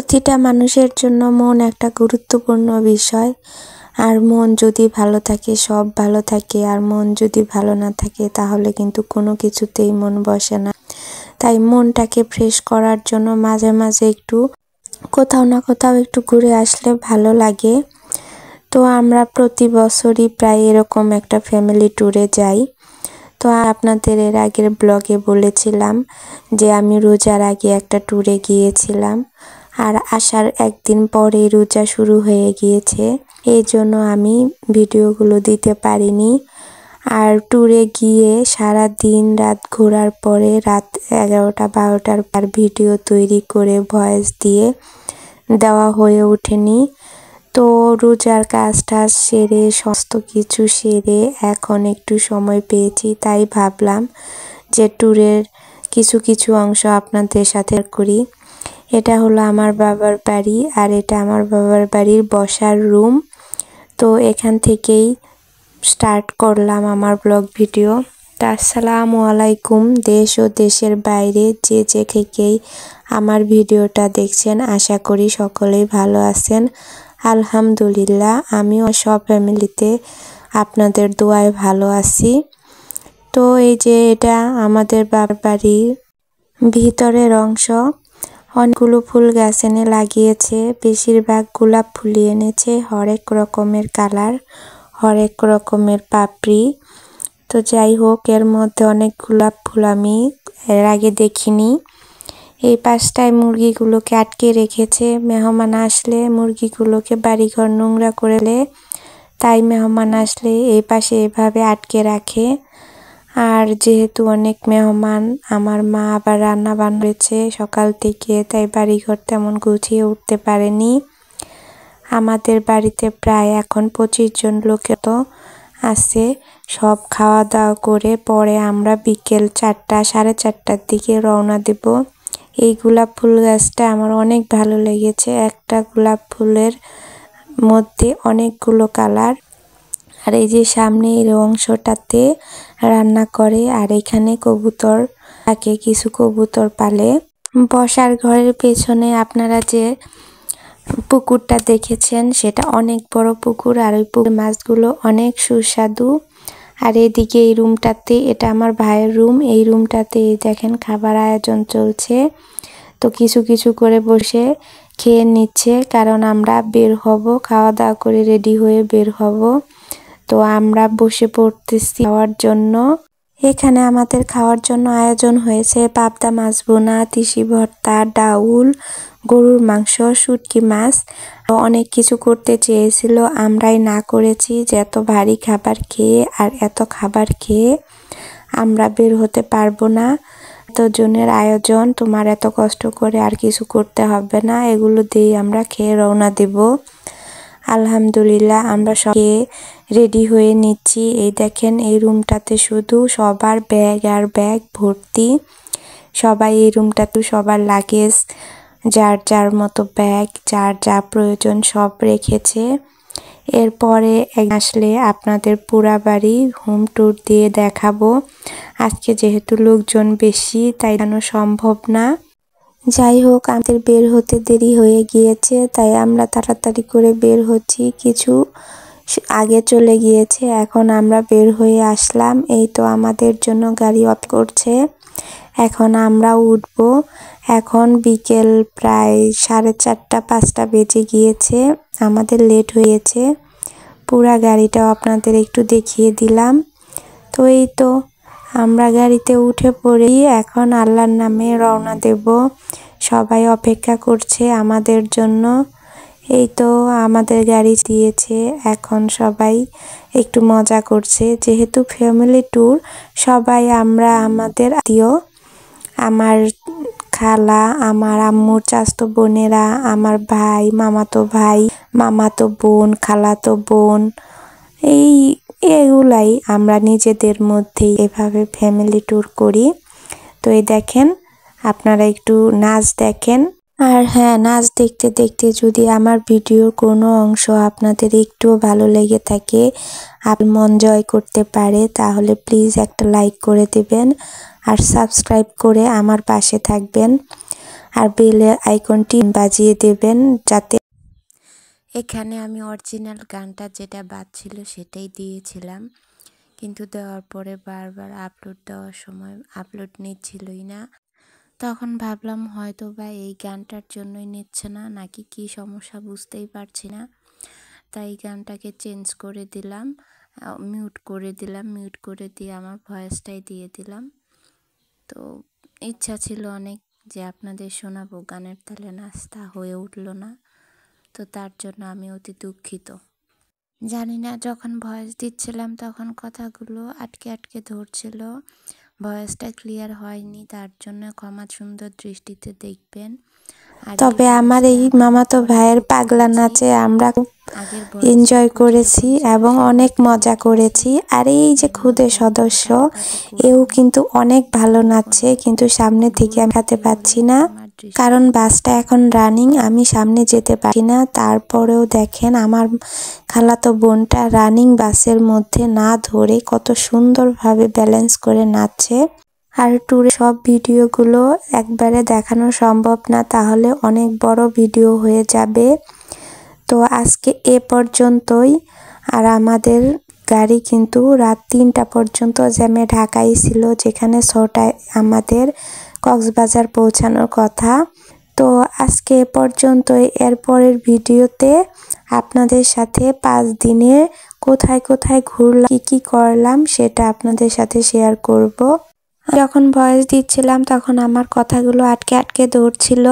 প্রতিটা মানুষের জন্য মন একটা গুরুত্বপূর্ণ বিষয়। আর মন যদি ভালো থাকে সব ভালো থাকে, আর মন যদি ভালো না থাকে তাহলে কিন্তু কোনো কিছুতেই মন বসে না। তাই মনটাকে ফ্রেশ করার জন্য মাঝে মাঝে একটু কোথাও না কোথাও একটু ঘুরে আসলে ভালো লাগে। তো আমরা প্রতি বছরই প্রায় এরকম একটা ফ্যামিলি ট্যুরে যাই। তো আপনাদের এর আগের ব্লগে বলেছিলাম যে আমি রোজার আগে একটা ট্যুরে গিয়েছিলাম, আর আসার একদিন পরে রোজা শুরু হয়ে গিয়েছে, এই জন্য আমি ভিডিওগুলো দিতে পারিনি। আর ট্যুরে গিয়ে সারা দিন রাত ঘোরার পরে রাত 11টা-12টার পর ভিডিও তৈরি করে ভয়েস দিয়ে দেওয়া হয়ে ওঠেনি। তো রোজার কাজটা সেরে সমস্ত কিছু সেরে এখন একটু সময় পেয়েছি, তাই ভাবলাম যে ট্যুরের কিছু কিছু অংশ আপনাদের সাথে করি। এটা হলো আমার বাবার বাড়ি, আর এটা আমার বাবার বাড়ির বসার রুম। তো এখান থেকেই স্টার্ট করলাম আমার ব্লগ ভিডিও। তো আসসালামু আলাইকুম দেশ ও দেশের বাইরে যে থেকেই আমার ভিডিওটা দেখছেন, আশা করি সকলেই ভালো আছেন। আলহামদুলিল্লাহ আমিও সব ফ্যামিলিতে আপনাদের দোয়ায় ভালো আছি। তো এই যে এটা আমাদের বাবার বাড়ির ভিতরের অংশ। অনেকগুলো ফুল গাছ এনে লাগিয়েছে, বেশিরভাগ গোলাপ ফুলই এনেছে, হরেক রকমের কালার, হরেক রকমের পাপড়ি। তো যাই হোক, এর মধ্যে অনেক গোলাপ ফুল আমি এর আগে দেখিনি। এই পাশটায় মুরগিগুলোকে আটকে রেখেছে, মেহমান আসলে মুরগিগুলোকে বাড়িঘর নোংরা করলে, তাই মেহমান আসলে এই পাশে এভাবে আটকে রাখে। আর যেহেতু অনেক মেহমান, আমার মা আবার রান্না বান্না সকাল থেকে, তাই বাড়িঘর তেমন গুছিয়ে উঠতে পারেনি। আমাদের বাড়িতে প্রায় এখন 25 জন লোকের তো আছে। সব খাওয়া দাওয়া করে পরে আমরা বিকেল 4টা-4:30টার দিকে রওনা দেব। এই গোলাপ ফুল গাছটা আমার অনেক ভালো লেগেছে। একটা গোলাপ ফুলের মধ্যে অনেকগুলো কালার। আর এই যে সামনে এই অংশটাতে রান্না করে, আর এখানে কবুতর থাকে, কিছু কবুতর পালে। বসার ঘরের পেছনে আপনারা যে পুকুরটা দেখেছেন সেটা অনেক বড় পুকুর, আর ওই পুকুর মাছগুলো অনেক সুস্বাদু। আর এদিকে এই রুমটাতে, এটা আমার ভাইয়ের রুম, এই রুমটাতে দেখেন খাবার আয়োজন চলছে। তো কিছু কিছু করে বসে খেয়ে নিচ্ছে, কারণ আমরা বের হব, খাওয়া দাওয়া করে রেডি হয়ে বের হব। তো আমরা বসে পড়তেছি খাওয়ার জন্য। এখানে আমাদের খাওয়ার জন্য আয়োজন হয়েছে পাবদা মাছ ভুনা, তিসি ভর্তা, ডাউল, গরুর মাংস, শুটকি মাছ। অনেক কিছু করতে চেয়েছিল, আমরাই না করেছি যে এত ভারী খাবার খেয়ে আর এত খাবার খেয়ে আমরা বের হতে পারবো না। এতজনের আয়োজন, তোমার এত কষ্ট করে আর কিছু করতে হবে না, এগুলো দিয়ে আমরা খেয়ে রওনা দেব। আলহামদুলিল্লাহ আমরা সবাই রেডি হয়ে নিচ্ছি। এই দেখেন এই রুমটাতে শুধু সবার ব্যাগ আর ব্যাগ ভর্তি। সবাই এই রুমটাতে সবার লাগেজ, যার যার মতো ব্যাগ, যার যা প্রয়োজন সব রেখেছে। এরপরে আসলে আপনাদের পুরা বাড়ি হোম ট্যুর দিয়ে দেখাবো। আজকে যেহেতু লোকজন বেশি তাই জানো সম্ভব না। যাই হোক, আমাদের বের হতে দেরি হয়ে গিয়েছে, তাই আমরা তাড়াতাড়ি করে বের হচ্ছি। কিছু আগে চলে গিয়েছে, এখন আমরা বের হয়ে আসলাম। এই তো আমাদের জন্য গাড়ি অফ করছে, এখন আমরা উঠব। এখন বিকেল প্রায় 4:30-5টা বেজে গিয়েছে, আমাদের লেট হয়েছে। পুরা গাড়িটাও আপনাদের একটু দেখিয়ে দিলাম। তো এই তো আমরা গাড়িতে উঠে পড়ি, এখন আল্লাহর নামে রওনা দেব। সবাই অপেক্ষা করছে আমাদের জন্য। এই তো আমাদের গাড়ি দিয়েছে, এখন সবাই একটু মজা করছে। যেহেতু ফ্যামিলি ট্যুর, সবাই আমরা আমাদের আত্মীয়, আমার খালা, আমার আম্মুর চাচাতো বোনেরা, আমার ভাই, মামাতো বোন, খালাতো বোন, এগুলাই আমরা নিজেদের মধ্যেই এভাবে ফ্যামিলি ট্যুর করি। তো এই দেখেন, আপনারা একটু নাচ দেখেন। আর হ্যাঁ, নাচ দেখতে দেখতে যদি আমার ভিডিওর কোনো অংশ আপনাদের একটুও ভালো লেগে থাকে, আপনি মন জয় করতে পারে, তাহলে প্লিজ একটা লাইক করে দেবেন আর সাবস্ক্রাইব করে আমার পাশে থাকবেন। আর বেলের আইকনটি বাজিয়ে দেবেন, যাতে এখানে আমি অরিজিনাল গানটা যেটা বাজছিল সেটাই দিয়েছিলাম, কিন্তু দেওয়ার পরে বারবার আপলোড দেওয়ার সময় আপলোড নিচ্ছিলই না। তখন ভাবলাম হয়তো বা এই গানটার জন্যই নিচ্ছে না, নাকি কি সমস্যা বুঝতেই পারছি না। তাই গানটাকে চেঞ্জ করে দিলাম, মিউট করে দিলাম, মিউট করে দিয়ে আমার ভয়েসটাই দিয়ে দিলাম। তো ইচ্ছা ছিল অনেক যে আপনাদের শোনাবো, গানের তালে নাচটা হয়ে উঠলো না, তো তার জন্য আমি অতি দুঃখিত। জানি না যখন ভয়েস দিচ্ছিলাম তখন কথাগুলো আটকে আটকে ধরছিল, ভয়েসটা ক্লিয়ার হয়নি, তার জন্য ক্ষমা সুন্দর দৃষ্টিতে দেখবেন। তবে আমার এই মামাতো ভাইয়ের পাগলা নাচে আমরা এনজয় করেছি এবং অনেক মজা করেছি। আর এই যে খুদে সদস্য, এও কিন্তু অনেক ভালো নাচছে, কিন্তু সামনে থেকে আমি দেখাতে পাচ্ছি না, কারণ বাসটা এখন রানিং, আমি সামনে যেতে পারি না। তারপরেও দেখেন আমার খালাতো বোনটা রানিং বাসের মধ্যে না ধরে কত সুন্দরভাবে ব্যালেন্স করে নাচছে। আর ট্যুরে সব ভিডিওগুলো একবারে দেখানো সম্ভব না, তাহলে অনেক বড় ভিডিও হয়ে যাবে। তো আজকে এ পর্যন্তই। আর আমাদের গাড়ি কিন্তু রাত 3টা পর্যন্ত জ্যামে ঢাকাই ছিল, যেখানে 6টায় আমাদের কক্সবাজার পৌঁছানোর কথা। তো আজকে এ পর্যন্তই। এরপরের ভিডিওতে আপনাদের সাথে 5 দিনে কোথায় কোথায় ঘুরলাম, কি কি করলাম সেটা আপনাদের সাথে শেয়ার করব। যখন ভয়েস দিচ্ছিলাম তখন আমার কথাগুলো আটকে আটকে ধরছিল।